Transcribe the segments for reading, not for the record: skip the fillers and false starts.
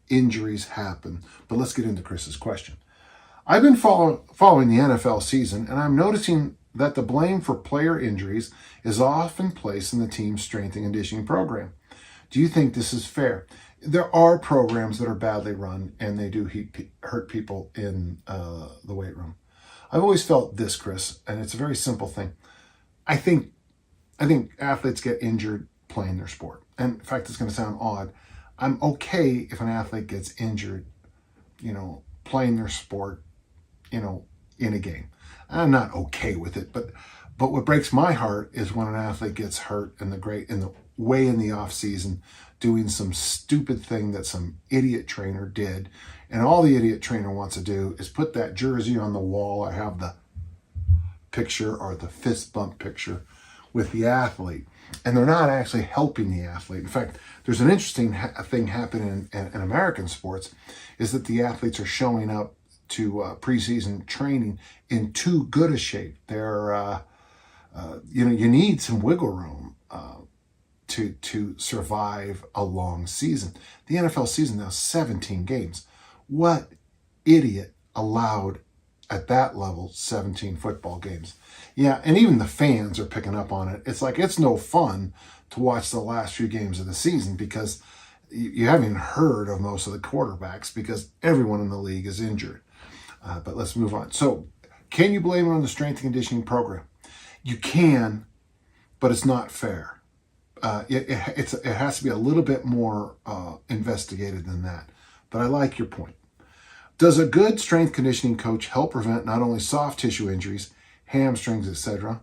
injuries happen. But let's get into Chris's question. I've been following the NFL season, and I'm noticing that the blame for player injuries is often placed in the team's strength and conditioning program. Do you think this is fair? There are programs that are badly run, and they do hurt people in the weight room. I've always felt this, Chris, and it's a very simple thing. I think athletes get injured playing their sport. And in fact, it's going to sound odd. I'm okay if an athlete gets injured, playing their sport, in a game. I'm not okay with it, but what breaks my heart is when an athlete gets hurt in the off season doing some stupid thing that some idiot trainer did, and all the idiot trainer wants to do is put that jersey on the wall. I have the picture or the fist bump picture with the athlete, and they're not actually helping the athlete. In fact, there's an interesting thing happening in American sports, is that the athletes are showing up to preseason training in too good a shape. They're, you need some wiggle room to survive a long season. The NFL season now 17 games. What idiot allowed at that level 17 football games? Yeah, and even the fans are picking up on it. It's like it's no fun to watch the last few games of the season because you haven't even heard of most of the quarterbacks because everyone in the league is injured. But let's move on. So, can you blame it on the strength and conditioning program? You can, but it's not fair. It has to be a little bit more investigated than that. But I like your point. Does a good strength conditioning coach help prevent not only soft tissue injuries, hamstrings, etc.?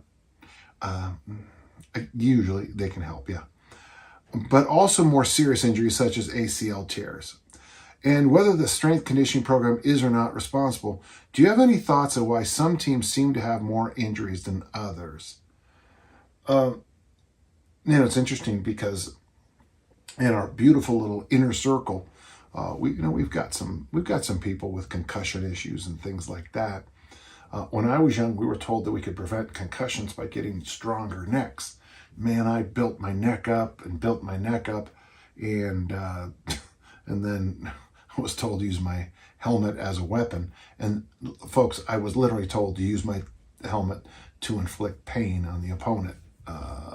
Usually they can help, yeah. But also more serious injuries such as ACL tears. And whether the strength conditioning program is or not responsible, do you have any thoughts of why some teams seem to have more injuries than others? It's interesting because in our beautiful little inner circle, we've got some people with concussion issues and things like that. When I was young, we were told that we could prevent concussions by getting stronger necks. Man, I built my neck up, and then I was told to use my helmet as a weapon. And folks, I was literally told to use my helmet to inflict pain on the opponent,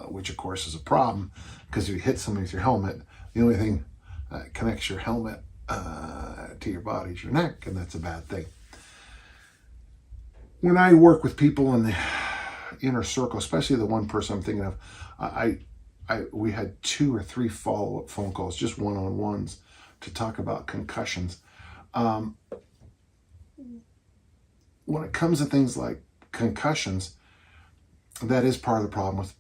which of course is a problem because if you hit somebody with your helmet, the only thing that connects your helmet to your body is your neck, and that's a bad thing. When I work with people in the inner circle, especially the one person I'm thinking of, we had 2 or 3 follow-up phone calls, just one-on-ones, to talk about concussions. When it comes to things like concussions, that is part of the problem with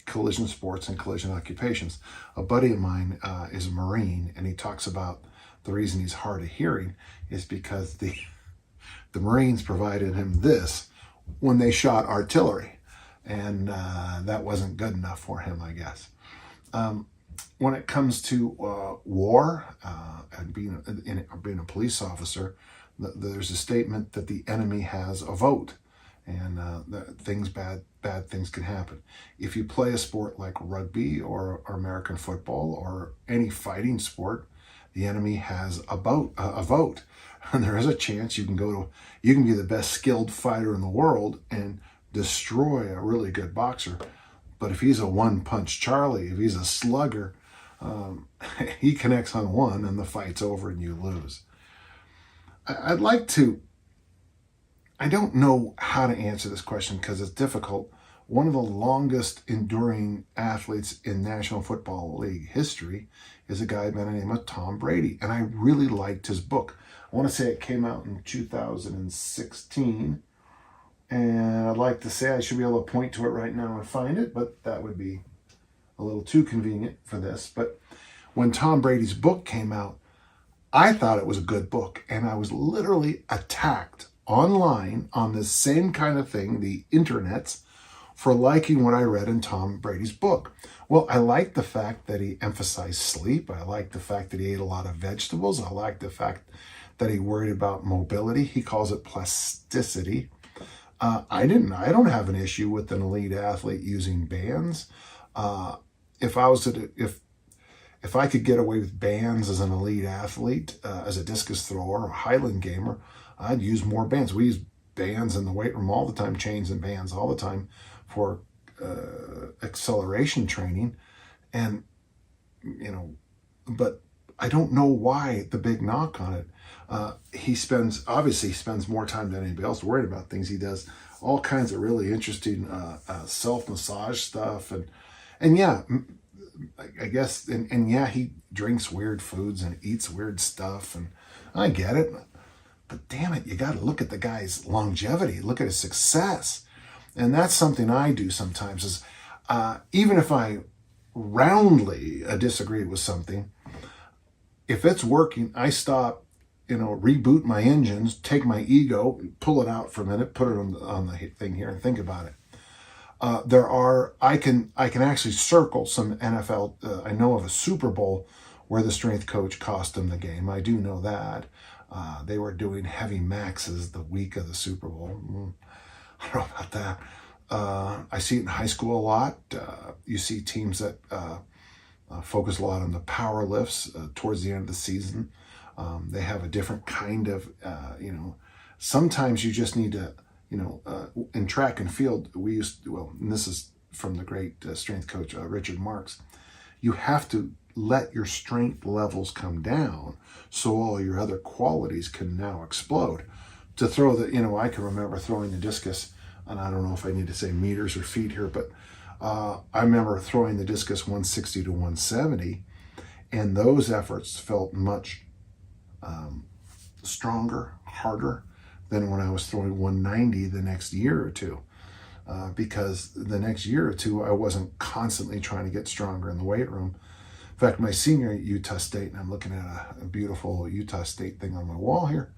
collision sports and collision occupations. A buddy of mine is a Marine, and he talks about the reason he's hard of hearing is because the Marines provided him this when they shot artillery, and that wasn't good enough for him, I guess. When it comes to war and being a police officer, there's a statement that the enemy has a vote, and bad things can happen. If you play a sport like rugby or American football or any fighting sport, the enemy has a vote, and there is a chance you can be the best skilled fighter in the world and destroy a really good boxer. But if he's a one-punch Charlie, if he's a slugger, he connects on one and the fight's over and you lose. I don't know how to answer this question because it's difficult. One of the longest enduring athletes in National Football League history is a guy by the name of Tom Brady. And I really liked his book. I want to say it came out in 2016. And I'd like to say I should be able to point to it right now and find it, but that would be a little too convenient for this. But when Tom Brady's book came out, I thought it was a good book. And I was literally attacked online on this same kind of thing, the internets, for liking what I read in Tom Brady's book. Well, I liked the fact that he emphasized sleep. I liked the fact that he ate a lot of vegetables. I liked the fact that he worried about mobility. He calls it plasticity. I don't have an issue with an elite athlete using bands. If if I could get away with bands as an elite athlete, as a discus thrower or a Highland gamer, I'd use more bands. We use bands in the weight room all the time, chains and bands all the time for acceleration training. And, but I don't know why the big knock on it. He spends more time than anybody else worried about things. He does all kinds of really interesting self-massage stuff. And yeah, I guess, and yeah, he drinks weird foods and eats weird stuff. And I get it. But damn it, you got to look at the guy's longevity, look at his success. And that's something I do sometimes is, even if I roundly disagree with something, if it's working, I stop, reboot my engines, take my ego, pull it out for a minute, put it on the thing here and think about it. I can actually circle some NFL, I know of a Super Bowl where the strength coach cost them the game. I do know that. They were doing heavy maxes the week of the Super Bowl. I don't know about that. I see it in high school a lot. You see teams that focus a lot on the power lifts towards the end of the season. They have a different kind of, sometimes you just need to, in track and field, and this is from the great strength coach, Richard Marks, you have to let your strength levels come down so all your other qualities can now explode. To throw I can remember throwing the discus, and I don't know if I need to say meters or feet here, but I remember throwing the discus 160 to 170, and those efforts felt much stronger, harder than when I was throwing 190 the next year or two. Because the next year or two, I wasn't constantly trying to get stronger in the weight room. In fact, my senior at Utah State, and I'm looking at a beautiful Utah State thing on my wall here.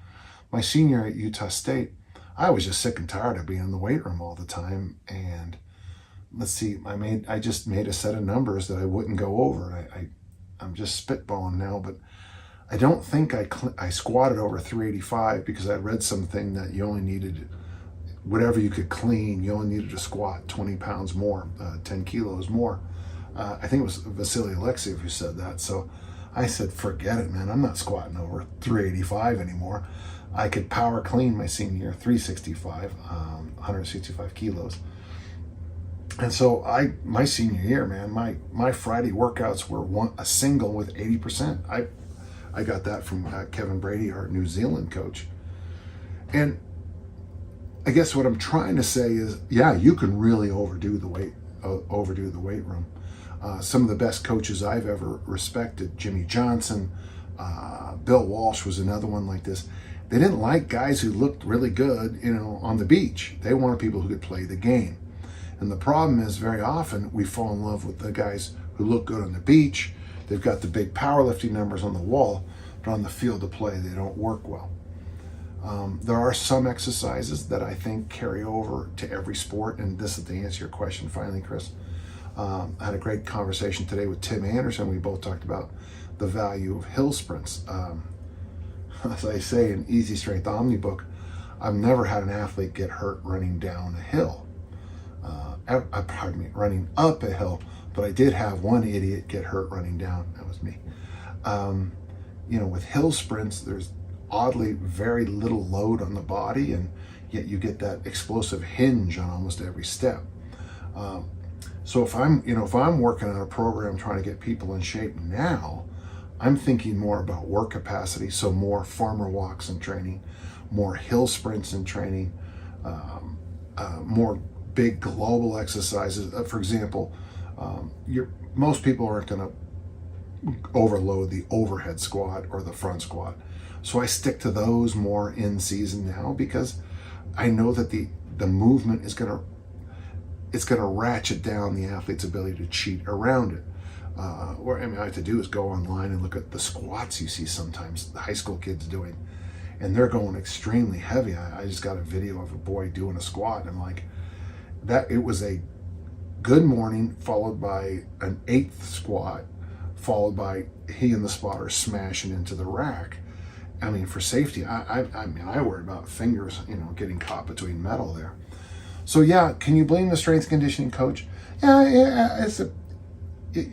My senior at Utah State, I was just sick and tired of being in the weight room all the time. And let's see, I just made a set of numbers that I wouldn't go over. I'm just spitballing now, but I don't think I squatted over 385 because I read something that you only needed, whatever you could clean, you only needed to squat 20 pounds more, 10 kilos more. I think it was Vasily Alexiev who said that. So I said, forget it, man. I'm not squatting over 385 anymore. I could power clean my senior year, 365, 165 kilos. And so my senior year, man, my Friday workouts were a single with 80%. I got that from Kevin Brady, our New Zealand coach. And I guess what I'm trying to say is, yeah, you can really overdo the weight room. Some of the best coaches I've ever respected, Jimmy Johnson, Bill Walsh was another one like this. They didn't like guys who looked really good, on the beach. They wanted people who could play the game. And the problem is very often we fall in love with the guys who look good on the beach. They've got the big powerlifting numbers on the wall, but on the field of play, they don't work well. There are some exercises that I think carry over to every sport, and this is to answer your question finally, Chris. I had a great conversation today with Tim Anderson. We both talked about the value of hill sprints. As I say in Easy Strength Omnibook, I've never had an athlete get hurt running down a hill. Running up a hill, but I did have one idiot get hurt running down. That was me. With hill sprints, there's oddly very little load on the body, and yet you get that explosive hinge on almost every step. So if I'm working on a program trying to get people in shape now, I'm thinking more about work capacity, so more farmer walks in training, more hill sprints in training, more big global exercises. For example, most people aren't going to overload the overhead squat or the front squat. So I stick to those more in season now because I know that the movement is going to ratchet down the athlete's ability to cheat around it. What I have to do is go online and look at the squats you see sometimes the high school kids doing, and they're going extremely heavy. I just got a video of a boy doing a squat, and I'm like, that it was a good morning followed by an 8th squat, followed by he and the spotter smashing into the rack. I mean, for safety, I worry about fingers, getting caught between metal there. So yeah, can you blame the strength conditioning coach? Yeah,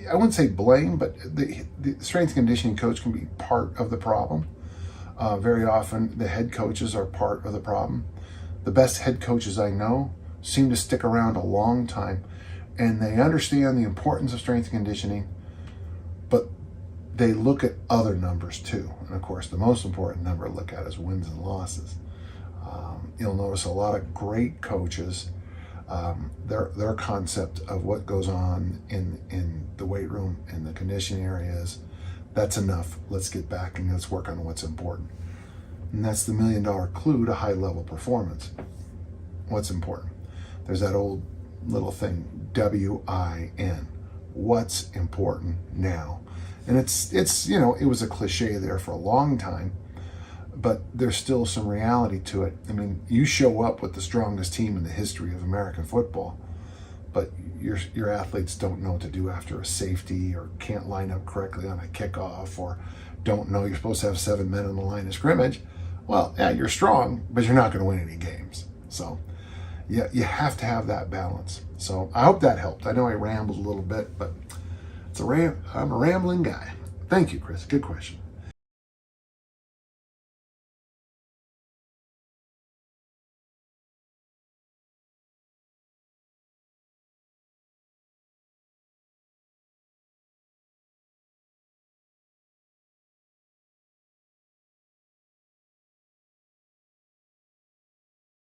I wouldn't say blame, but the strength and conditioning coach can be part of the problem. Very often the head coaches are part of the problem. The best head coaches I know seem to stick around a long time, and they understand the importance of strength and conditioning, but they look at other numbers too. And of course, the most important number to look at is wins and losses. You'll notice a lot of great coaches, their concept of what goes on in the weight room and the conditioning areas, that's enough. Let's get back and let's work on what's important. And that's the $1 million clue to high level performance. What's important? There's that old little thing, WIN. What's important now? And it's it was a cliche there for a long time, but there's still some reality to it. I mean, you show up with the strongest team in the history of American football, but your athletes don't know what to do after a safety, or can't line up correctly on a kickoff, or don't know you're supposed to have 7 men on the line of scrimmage. Well, yeah, you're strong, but you're not going to win any games. So yeah, you have to have that balance. So I hope that helped. I know I rambled a little bit, but I'm a rambling guy. Thank you, Chris. Good question.